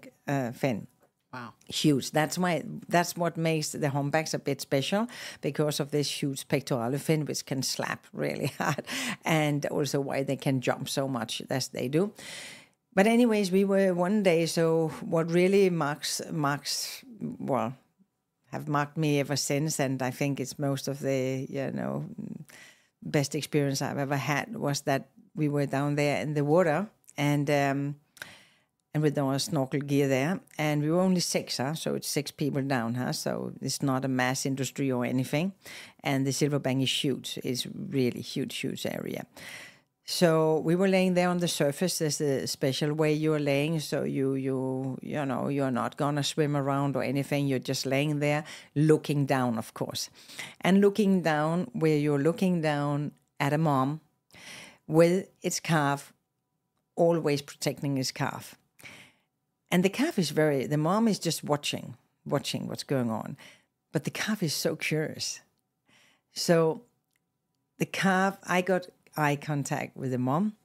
fin. Wow. Huge. That's what makes the humpbacks a bit special, because of this huge pectoral fin, which can slap really hard, and also why they can jump so much as they do. But anyways, we were one day, so what really have marked me ever since, and I think it's most of the, best experience I've ever had, was that we were down there in the water, and with our snorkel gear there, and we were only 6, so it's 6 people down, so it's not a mass industry or anything, and the silverbank is huge. It's really huge area. So we were laying there on the surface. There's a special way you're laying, so you're not gonna swim around or anything. You're just laying there, looking down, of course, and looking down where you're looking down at a mom with its calf, always protecting its calf. And the calf the mom is just watching what's going on. But the calf is so curious. So the calf, I got eye contact with the mom.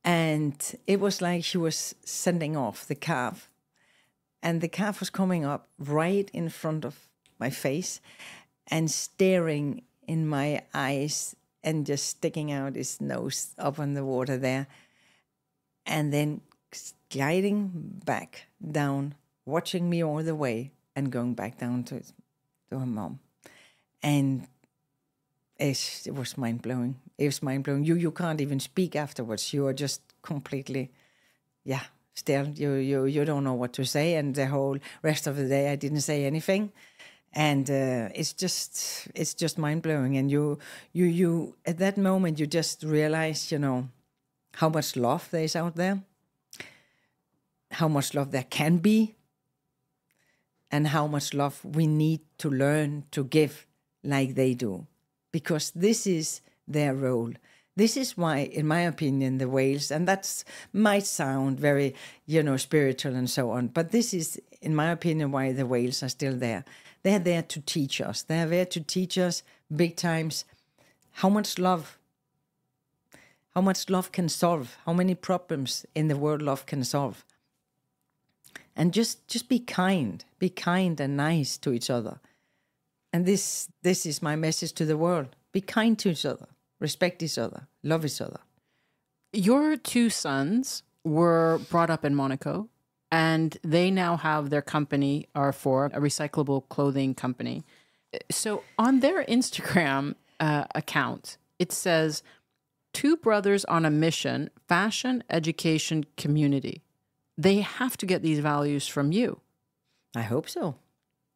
And it was like she was sending off the calf. And the calf was coming up right in front of my face and staring in my eyes and just sticking out his nose up on the water there. And then gliding back down, watching me all the way, and going back down to her mom. And it was mind-blowing. It was mind-blowing. You can't even speak afterwards. You are just completely, still, you don't know what to say. And the whole rest of the day, I didn't say anything. And it's just mind-blowing. And you at that moment, you just realize, how much love there is out there, how much love there can be, and how much love we need to learn to give like they do. Because this is their role. This is why, in my opinion, the whales, and that might sound very, spiritual and so on, but this is, in my opinion, why the whales are still there. They're there to teach us. They're there to teach us big times how much love can solve, how many problems in the world love can solve. And just be kind and nice to each other. And this is my message to the world. Be kind to each other, respect each other, love each other. Your 2 sons were brought up in Monaco, and they now have their company, R4, a recyclable clothing company. So on their Instagram account, it says, 2 brothers on a mission, fashion, education, community. They have to get these values from you. I hope so.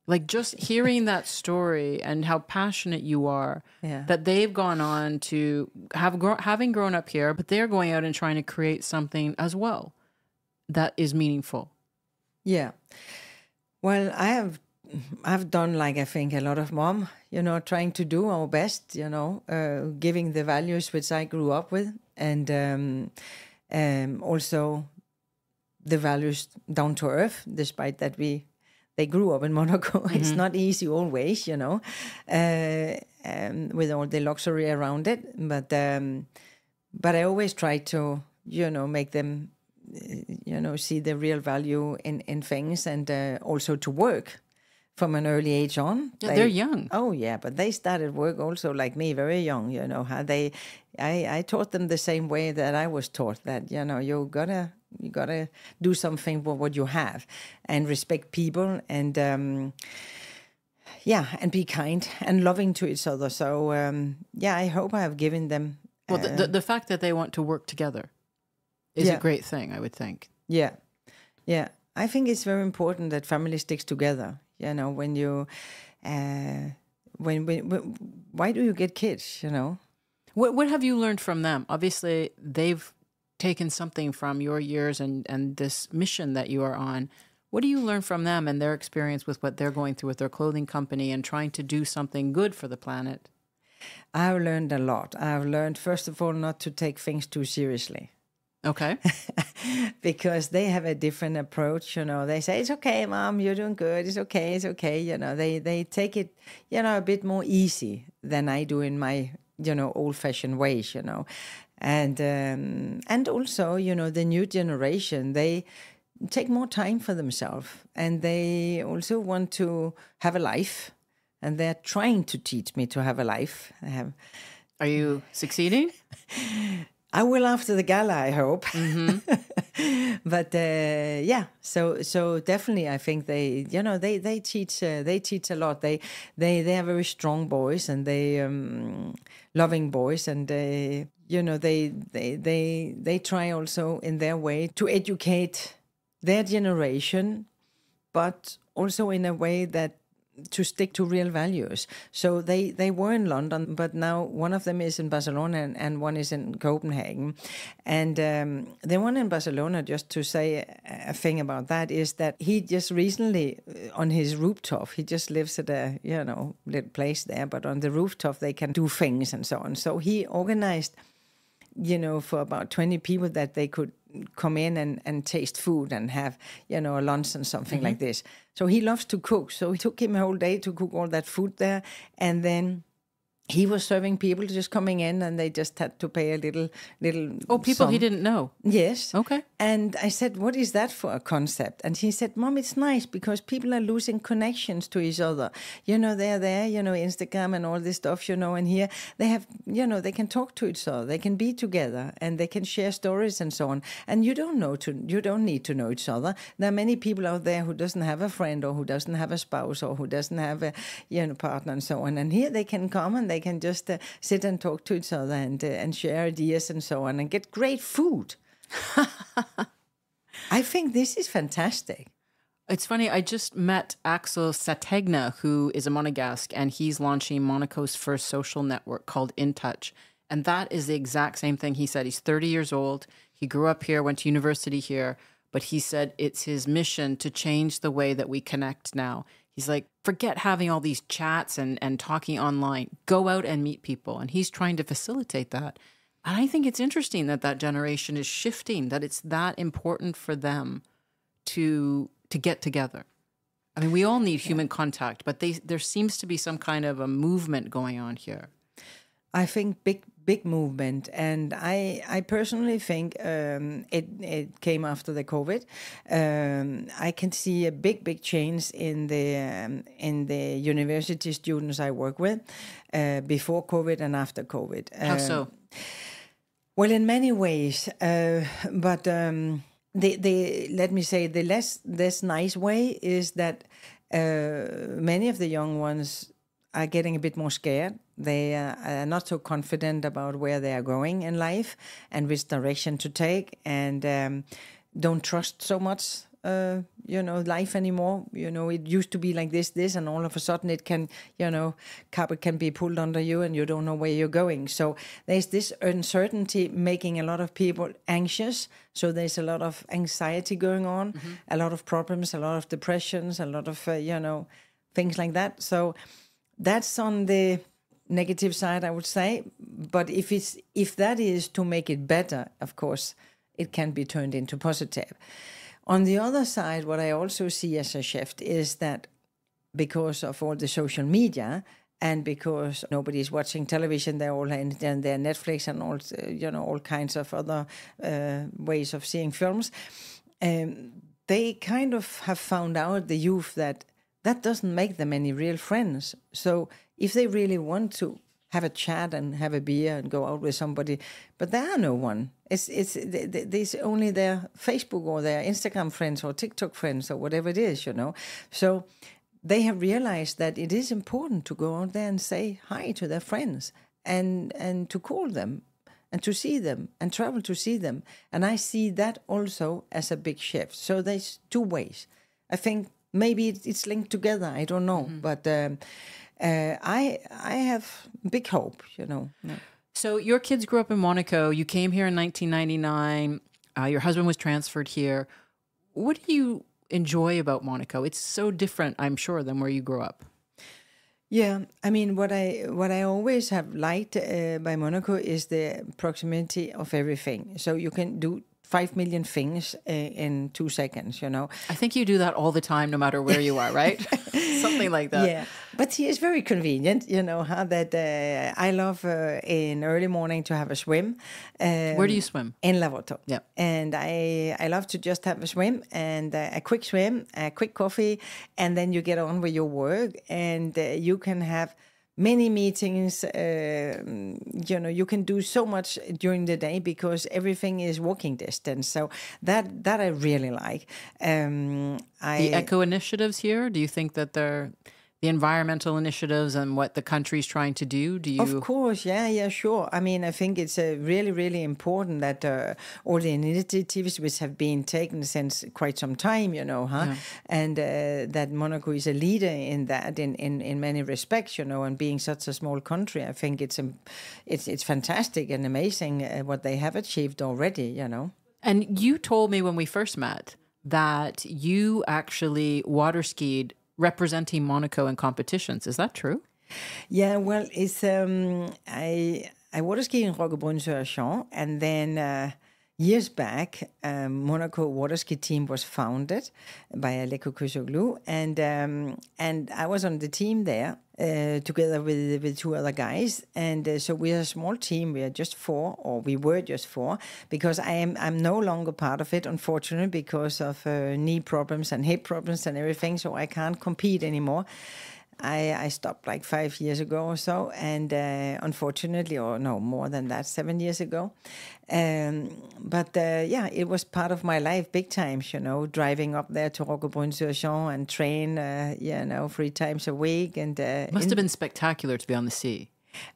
Like, just hearing that story and how passionate you are, that they've gone on to having grown up here, but they're going out and trying to create something as well that is meaningful. Yeah. Well, I've done, like I think a lot of mom, trying to do our best, giving the values which I grew up with, and also the values down to earth, despite that they grew up in Monaco. Mm-hmm. It's not easy always, with all the luxury around it. But I always try to, make them, see the real value in things, and also to work from an early age on. Yeah, they're young. Oh, yeah, but they started work also like me, very young, how I taught them the same way that I was taught, that, you gotta do something with what you have, and respect people, and and be kind and loving to each other. So I hope I have given them. Well, the fact that they want to work together is a great thing, I would think. Yeah. I think it's very important that family sticks together. When Why do you get kids? What have you learned from them? Obviously, they've taken something from your years and this mission that you are on. What do you learn from them and their experience with what they're going through with their clothing company and trying to do something good for the planet? I've learned a lot. I've learned, first of all, not to take things too seriously. Okay. Because they have a different approach, They say, it's okay, Mom, you're doing good. It's okay, it's okay. They take it, a bit more easy than I do in my, old-fashioned ways, And also, the new generation, they take more time for themselves. And they also want to have a life. And they're trying to teach me to have a life. Are you succeeding? I will after the gala, I hope. Mm-hmm. But so definitely, I think they teach a lot. They are very strong boys, and they loving boys, and they try also in their way to educate their generation, but also in a way that to stick to real values. So they were in London, but now one of them is in Barcelona and one is in Copenhagen. And the one in Barcelona, just to say a thing about that, is that he just recently, on his rooftop, he just lives at a, little place there, but on the rooftop they can do things and so on. So he organized, for about 20 people that they could come in and taste food and have, a lunch and something like this. So he loves to cook. So it took him a whole day to cook all that food there. And then he was serving people just coming in, and they just had to pay a little. Oh, people he didn't know. Yes. Okay. And I said, "What is that for a concept?" And he said, "Mom, it's nice because people are losing connections to each other. They're there, Instagram and all this stuff, and here they have, they can talk to each other, they can be together, and they can share stories and so on. And you don't need to know each other. There are many people out there who doesn't have a friend, or who doesn't have a spouse, or who doesn't have a, partner and so on. And here they can come and they can just sit and talk to each other and share ideas and so on and get great food." I think this is fantastic. It's funny, I just met Axel Sategna, who is a Monegasque, and he's launching Monaco's first social network called In Touch. And that is the exact same thing he said. He's 30 years old. He grew up here, went to university here, but he said it's his mission to change the way that we connect now. He's like, forget having all these chats and talking online. Go out and meet people. And he's trying to facilitate that. And I think it's interesting that generation is shifting, that it's that important for them to get together. I mean, we all need human contact, but there seems to be some kind of a movement going on here. I think big movement, and I personally think it came after the COVID. I can see a big change in the university students I work with before COVID and after COVID. How so? Well, in many ways, but let me say the less nice way is that many of the young ones are getting a bit more scared. They are not so confident about where they are going in life and which direction to take, and don't trust so much, life anymore. It used to be like this, and all of a sudden it can, carpet can be pulled under you and you don't know where you're going. So there's this uncertainty making a lot of people anxious. So there's a lot of anxiety going on, a lot of problems, a lot of depressions, a lot of, things like that. So that's on the negative side, I would say. But if that is to make it better, of course, it can be turned into positive. On the other side, what I also see as a shift is that because of all the social media and because nobody's watching television, they're all in their Netflix and all, all kinds of other ways of seeing films, they kind of have found out, the youth, that doesn't make them any real friends. So if they really want to have a chat and have a beer and go out with somebody, but there are no one. It's only their Facebook or their Instagram friends or TikTok friends or whatever it is, So they have realized that it is important to go out there and say hi to their friends and to call them and to see them and travel to see them. And I see that also as a big shift. So there's two ways. I think maybe it's linked together. I don't know. But I have big hope, you know. Yeah. So your kids grew up in Monaco. You came here in 1999. Your husband was transferred here. What do you enjoy about Monaco? It's so different, I'm sure, than where you grew up. Yeah, I mean, what I always have liked by Monaco is the proximity of everything. So you can do 5 million things in 2 seconds, you know. I think you do that all the time, no matter where you are, right? Something like that. Yeah, but he is very convenient, you know, how that I love in early morning to have a swim. Where do you swim? In Lavoto. Yeah. And I love to just have a swim and a quick swim, a quick coffee, and then you get on with your work and you can have many meetings. You know, you can do so much during the day because everything is walking distance. So that I really like. The eco initiatives here, do you think that they're the environmental initiatives and what the country's trying to do? Do you? Of course, yeah, sure. I mean, I think it's really, really important that all the initiatives which have been taken since quite some time, you know, huh? Yeah. And that Monaco is a leader in that in many respects, you know, and being such a small country, I think it's fantastic and amazing what they have achieved already, you know. And you told me when we first met that you actually water skied representing Monaco in competitions. Is that true? Yeah, well, it's I water ski in Roquebrune-sur-Champ, and then years back, Monaco water ski team was founded by Aleko Kusoglu, and I was on the team there together with 2 other guys, and so we are a small team. We are just 4, or we were just 4, because I'm no longer part of it, unfortunately, because of knee problems and hip problems and everything. So I can't compete anymore. I stopped like 5 years ago or so, and unfortunately, or no, more than that, 7 years ago. But yeah, it was part of my life, big times, you know, driving up there to Roquebrune-sur-Champ and train, 3 times a week. And must have been spectacular to be on the sea.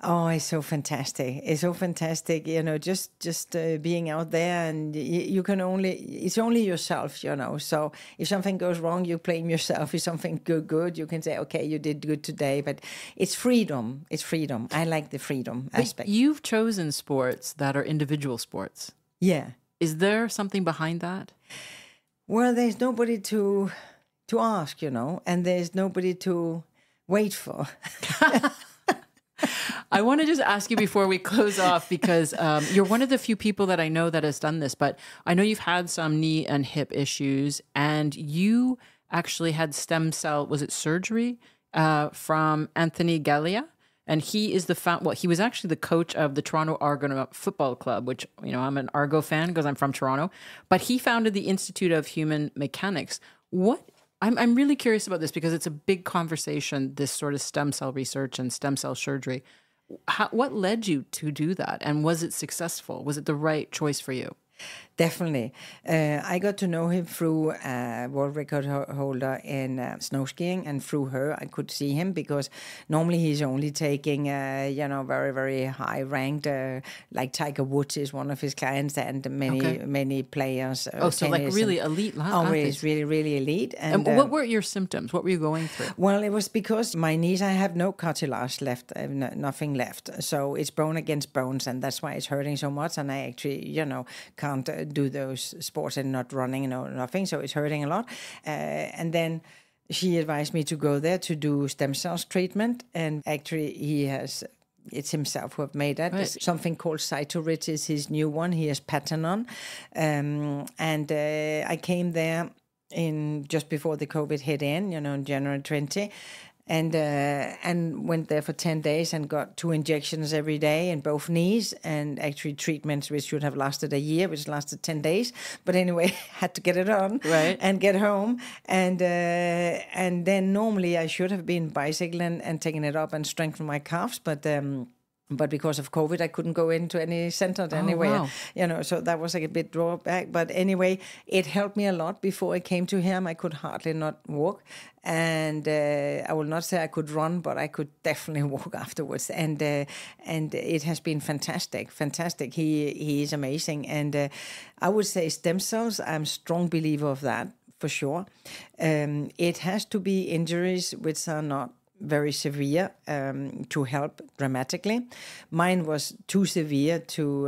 Oh, it's so fantastic. It's so fantastic, you know, just being out there, and you can it's only yourself, you know. So if something goes wrong, you blame yourself. If something good, you can say, okay, you did good today. But it's freedom. It's freedom. I like the freedom aspect. But you've chosen sports that are individual sports. Yeah. Is there something behind that? Well, there's nobody to ask, you know, and there's nobody to wait for. I want to just ask you before we close off, because you're one of the few people that I know that has done this, but I know you've had some knee and hip issues, and you actually had stem cell, was it surgery, from Anthony Gallia? And he is he was actually the coach of the Toronto Argo Football Club, which, you know, I'm an Argo fan because I'm from Toronto, but he founded the Institute of Human Mechanics. I'm really curious about this because it's a big conversation, this sort of stem cell research and stem cell surgery. What led you to do that? And was it successful? Was it the right choice for you? Definitely. I got to know him through a world record holder in snow skiing, and through her I could see him, because normally he's only taking, very, very high ranked, like Tiger Woods is one of his clients, and many players. So like really elite athletes. He's really, really elite. And what were your symptoms? What were you going through? Well, it was because my knees, I have no cartilage left, nothing left. So it's bone against bones, and that's why it's hurting so much. And I actually, can't do those sports and not running, nothing. So it's hurting a lot. And then she advised me to go there to do stem cells treatment. And actually it's himself who have made that. Right. Something called Cytorit is his new one. He has patent on. And I came there in just before the COVID hit in January 20. And went there for 10 days and got 2 injections every day in both knees, and actually treatments which should have lasted a year, which lasted 10 days. But anyway, had to get it on and get home. And then normally I should have been bicycling and taking it up and strengthened my calves, but because of COVID, I couldn't go into any center anywhere, so that was like a bit drawback. But anyway, it helped me a lot. Before I came to him, I could hardly not walk. And I will not say I could run, but I could definitely walk afterwards. And it has been fantastic. He is amazing. And I would say stem cells, I'm a strong believer of that, for sure. It has to be injuries which are not very severe to help dramatically. Mine was too severe to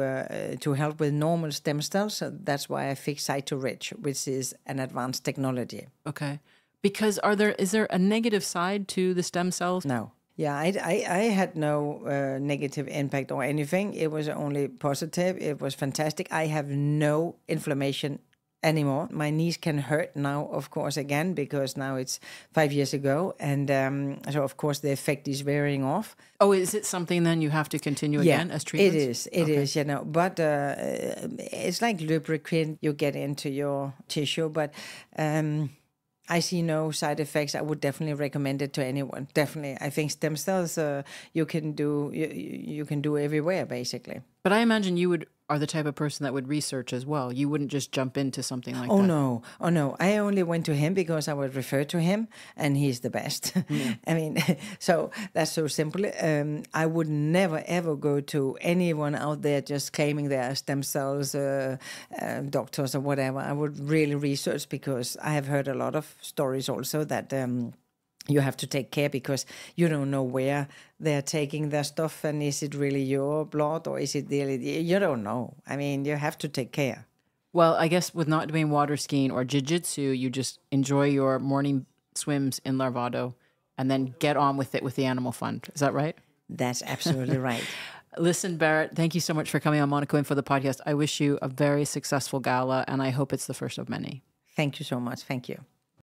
help with normal stem cells. So that's why I fixed Cyto-Rich, which is an advanced technology. Okay. Because is there a negative side to the stem cells? No. Yeah, I had no negative impact or anything. It was only positive. It was fantastic. I have no inflammation anymore. My knees can hurt now, of course, again, because now it's 5 years ago. And so, of course, the effect is wearing off. Oh, is it something then you have to continue again as treatments? It is, you know. But it's like lubricant you get into your tissue. But I see no side effects. I would definitely recommend it to anyone. Definitely. I think stem cells you can do everywhere, basically. But I imagine you are the type of person that would research as well. You wouldn't just jump into something like that. Oh no. I only went to him because I was referred to him, and he's the best. Yeah. I mean, so that's so simple. I would never ever go to anyone out there just claiming they are stem cells doctors or whatever. I would really research, because I have heard a lot of stories also that you have to take care, because you don't know where they're taking their stuff, and is it really your blood or is it really, you don't know. I mean, you have to take care. Well, I guess with not doing water skiing or jiu-jitsu, you just enjoy your morning swims in Larvado and then get on with it with the Animal Fund. Is that right? That's absolutely right. Listen, Berit, thank you so much for coming on Monaco Info, the podcast. I wish you a very successful gala, and I hope it's the first of many. Thank you so much. Thank you.